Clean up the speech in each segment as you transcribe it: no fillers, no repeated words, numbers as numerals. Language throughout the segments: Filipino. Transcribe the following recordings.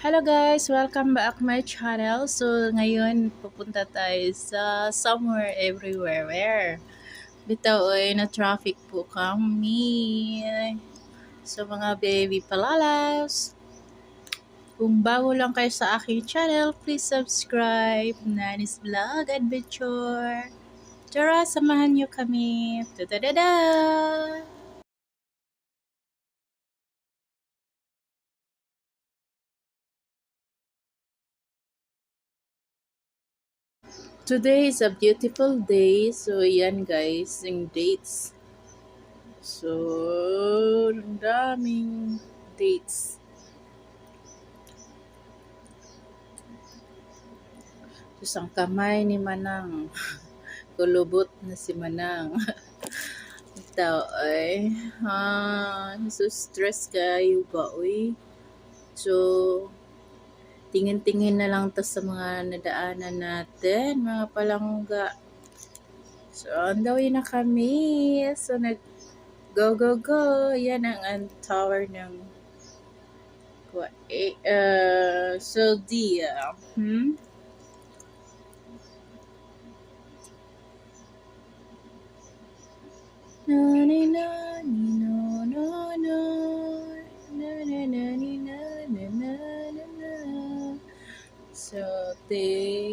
Hello guys! Welcome back my channel. So ngayon pupunta tayo sa somewhere everywhere. Where? Bitaw ay na traffic po kami. So mga baby palalas. Kung bago lang kayo sa aking channel, please subscribe. Nanis Vlog Adventure. Tara, samahan nyo kami. Da-da-da-da! Today is a beautiful day. So yan guys, yung dates. So, ang daming dates. Isang kamay ni Manang. Kulubot na si Manang. Ito ay, so stress kayo ba, uy? So, tingin-tingin na lang to sa mga nadaanan natin, mga palangga. So, on the way na kami. So, go, go, go. Yan ang tower ng Saudia. Na ni na ni no no no na na na ni na na na na na so they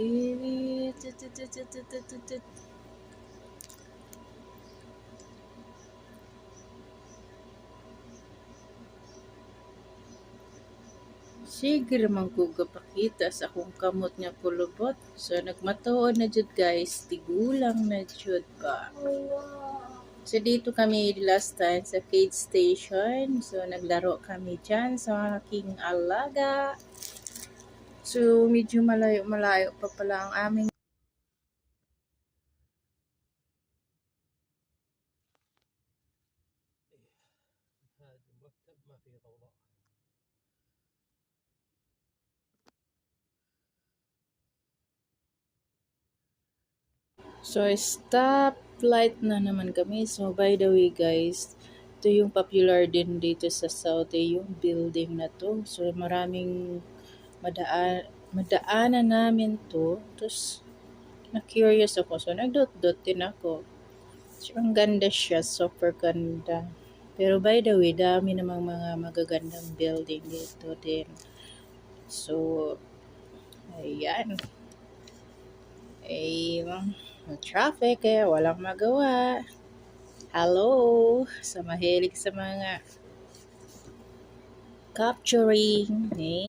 sige man ko gapakita sa akong kamot nga kulubot. So nagmatuod na jud guys, tigulang na jud ba. So dito kami last time sa Cade Station. So naglaro kami dyan sa aking alaga. So medyo malayo-malayo pa pala ang aming So, stoplight na naman kami. So, by the way guys, ito yung popular din dito sa Saudi, yung building na to. So, maraming madaanan namin to. Tapos, na-curious ako. So, nagdot-dot din ako. So, ang ganda siya. Super ganda. Pero by the way, dami namang mga magagandang building dito din. So, ayan. Traffic kaya walang magawa. Hello sa mahilig sa mga capturing.